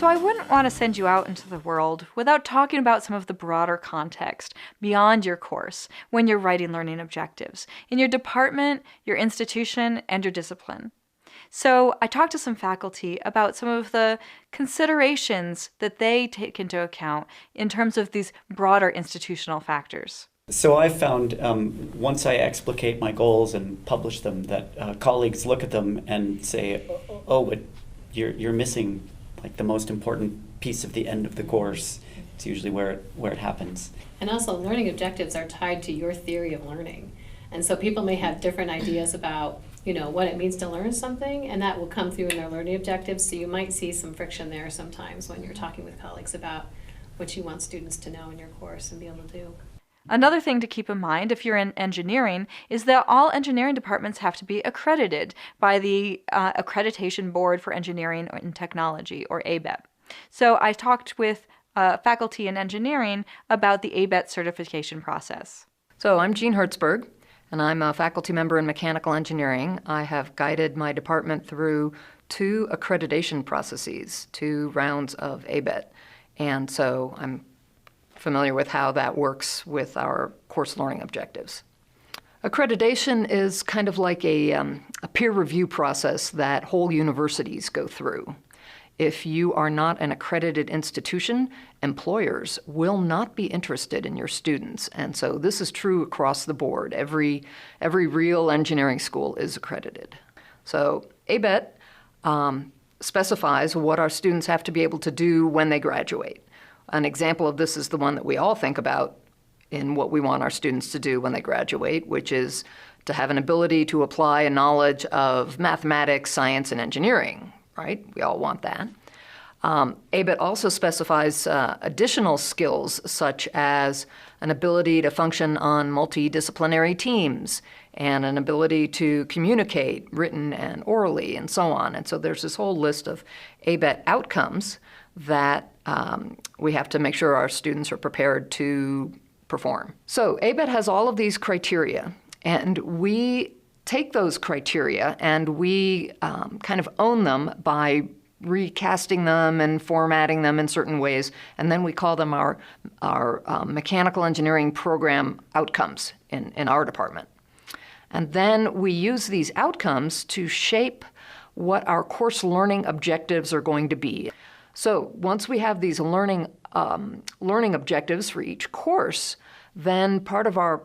So I wouldn't want to send you out into the world without talking about some of the broader context beyond your course when you're writing learning objectives in your department, your institution, and your discipline. So I talked to some faculty about some of the considerations that they take into account in terms of these broader institutional factors. So I found once I explicate my goals and publish them that colleagues look at them and say, oh, but you're missing like the most important piece of the end of the course. It's usually where it happens. And also learning objectives are tied to your theory of learning. And so people may have different ideas about what it means to learn something, and that will come through in their learning objectives. So you might see some friction there sometimes when you're talking with colleagues about what you want students to know in your course and be able to do. Another thing to keep in mind if you're in engineering is that all engineering departments have to be accredited by the Accreditation Board for Engineering and Technology, or ABET. So I talked with faculty in engineering about the ABET certification process. So I'm Jean Hertzberg, and I'm a faculty member in mechanical engineering. I have guided my department through 2 accreditation processes, 2 rounds of ABET. And so I'm familiar with how that works with our course learning objectives. Accreditation is kind of like a peer review process that whole universities go through. If you are not an accredited institution, employers will not be interested in your students. And so this is true across the board. Every real engineering school is accredited. So ABET specifies what our students have to be able to do when they graduate. An example of this is the one that we all think about in what we want our students to do when they graduate, which is to have an ability to apply a knowledge of mathematics, science, and engineering, right? We all want that. ABET also specifies additional skills such as an ability to function on multidisciplinary teams and an ability to communicate written and orally and so on. And so there's this whole list of ABET outcomes that we have to make sure our students are prepared to perform. So ABET has all of these criteria, and we take those criteria and we kind of own them by recasting them and formatting them in certain ways, and then we call them our mechanical engineering program outcomes in our department. And then we use these outcomes to shape what our course learning objectives are going to be. So once we have these learning objectives for each course, then part of our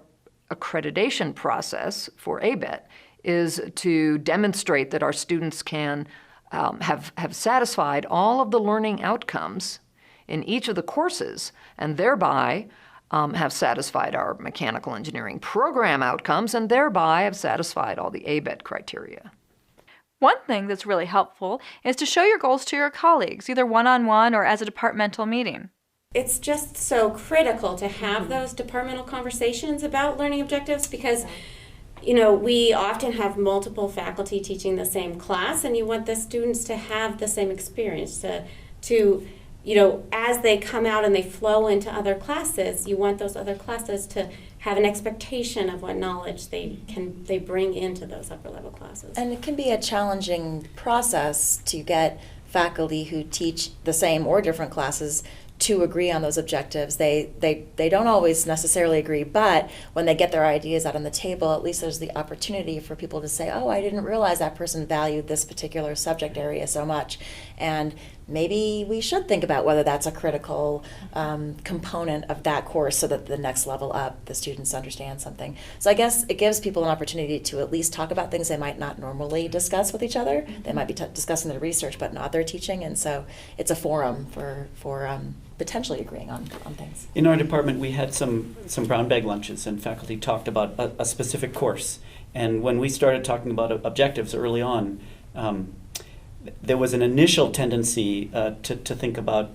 accreditation process for ABET is to demonstrate that our students can have satisfied all of the learning outcomes in each of the courses, and thereby have satisfied our mechanical engineering program outcomes, and thereby have satisfied all the ABET criteria. One thing that's really helpful is to show your goals to your colleagues, either one-on-one or as a departmental meeting. It's just so critical to have those departmental conversations about learning objectives because, we often have multiple faculty teaching the same class, and you want the students to have the same experience to as they come out and they flow into other classes, you want those other classes to have an expectation of what knowledge they bring into those upper level classes. And it can be a challenging process to get faculty who teach the same or different classes to agree on those objectives. They don't always necessarily agree, but when they get their ideas out on the table, at least there's the opportunity for people to say, oh, I didn't realize that person valued this particular subject area so much. And maybe we should think about whether that's a critical component of that course so that the next level up, the students understand something. So I guess it gives people an opportunity to at least talk about things they might not normally discuss with each other. They might be discussing their research but not their teaching, and so it's a forum for potentially agreeing on things. In our department, we had some brown bag lunches, and faculty talked about a specific course. And when we started talking about objectives early on, there was an initial tendency to think about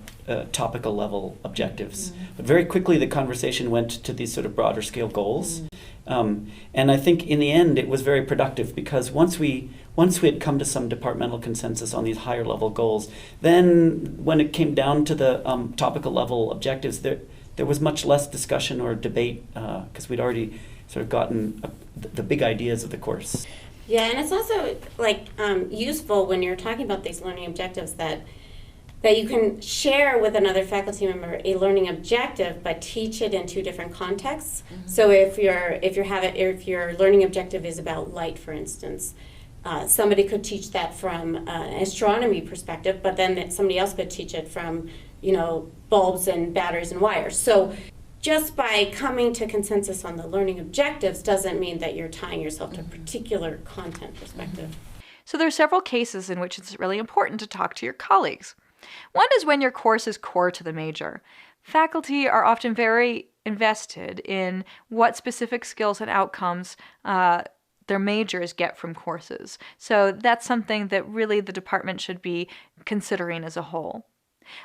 topical level objectives. Mm-hmm. But very quickly the conversation went to these sort of broader scale goals. Mm-hmm. And I think in the end it was very productive because once we had come to some departmental consensus on these higher level goals, then when it came down to the topical level objectives, there was much less discussion or debate because we'd already sort of gotten the big ideas of the course. Yeah, and it's also useful when you're talking about these learning objectives that that you can share with another faculty member a learning objective, but teach it in two different contexts. So if your learning objective is about light, for instance, somebody could teach that from an astronomy perspective, but then somebody else could teach it from, bulbs and batteries and wires. So just by coming to consensus on the learning objectives doesn't mean that you're tying yourself to a particular content perspective. So there are several cases in which it's really important to talk to your colleagues. One is when your course is core to the major. Faculty are often very invested in what specific skills and outcomes their majors get from courses. So that's something that really the department should be considering as a whole.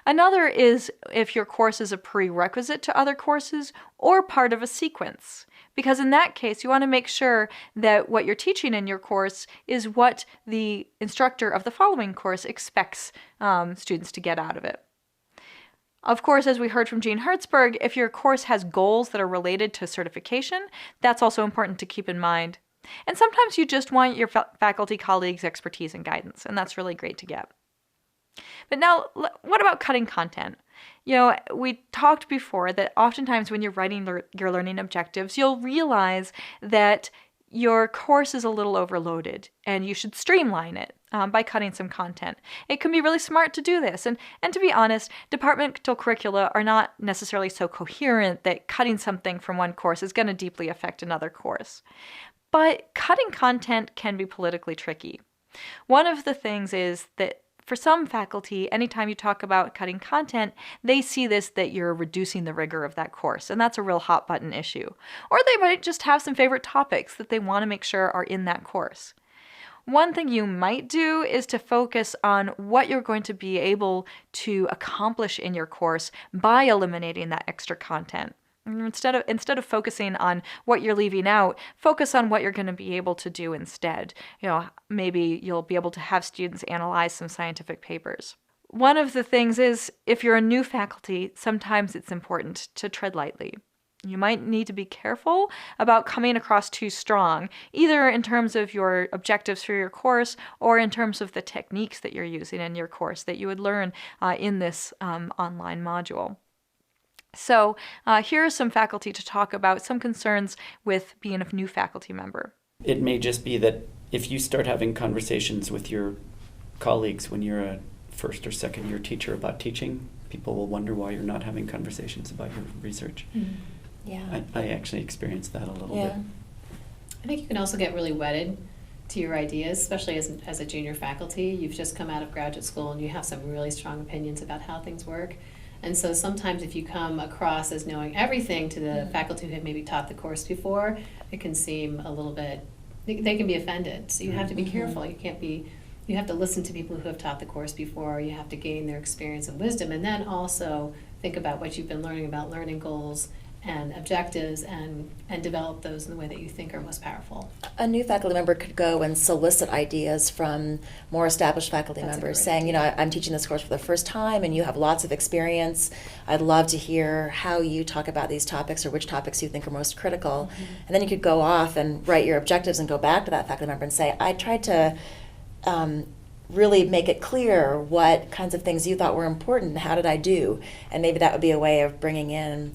Another is if your course is a prerequisite to other courses or part of a sequence. Because in that case, you want to make sure that what you're teaching in your course is what the instructor of the following course expects students to get out of it. Of course, as we heard from Jean Hertzberg, if your course has goals that are related to certification, that's also important to keep in mind. And sometimes you just want your faculty colleagues' expertise and guidance, and that's really great to get. But now, what about cutting content? We talked before that oftentimes when you're writing your learning objectives, you'll realize that your course is a little overloaded and you should streamline it by cutting some content. It can be really smart to do this. And to be honest, departmental curricula are not necessarily so coherent that cutting something from one course is going to deeply affect another course. But cutting content can be politically tricky. One of the things is that for some faculty, anytime you talk about cutting content, they see this that you're reducing the rigor of that course, and that's a real hot button issue. Or they might just have some favorite topics that they want to make sure are in that course. One thing you might do is to focus on what you're going to be able to accomplish in your course by eliminating that extra content. Instead of focusing on what you're leaving out, focus on what you're going to be able to do instead. Maybe you'll be able to have students analyze some scientific papers. One of the things is, if you're a new faculty, sometimes it's important to tread lightly. You might need to be careful about coming across too strong, either in terms of your objectives for your course or in terms of the techniques that you're using in your course that you would learn in this online module. So here are some faculty to talk about some concerns with being a new faculty member. It may just be that if you start having conversations with your colleagues when you're a first or second year teacher about teaching, people will wonder why you're not having conversations about your research. Yeah. I actually experienced that a little bit. I think you can also get really wedded to your ideas, especially as a junior faculty. You've just come out of graduate school and you have some really strong opinions about how things work. And so sometimes if you come across as knowing everything to the faculty who have maybe taught the course before, it can seem a little bit, they can be offended. So you have to be careful. You have to listen to people who have taught the course before. You have to gain their experience and wisdom, and then also think about what you've been learning about learning goals and objectives and develop those in the way that you think are most powerful. A new faculty member could go and solicit ideas from more established faculty members saying, I'm teaching this course for the first time and you have lots of experience. I'd love to hear how you talk about these topics or which topics you think are most critical. And then you could go off and write your objectives and go back to that faculty member and say, I tried to really make it clear what kinds of things you thought were important and how did I do? And maybe that would be a way of bringing in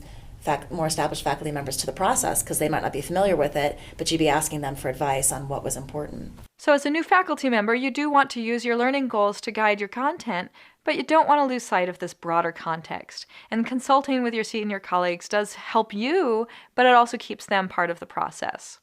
more established faculty members to the process, because they might not be familiar with it, but you'd be asking them for advice on what was important. So as a new faculty member, you do want to use your learning goals to guide your content, but you don't want to lose sight of this broader context. And consulting with your senior colleagues does help you, but it also keeps them part of the process.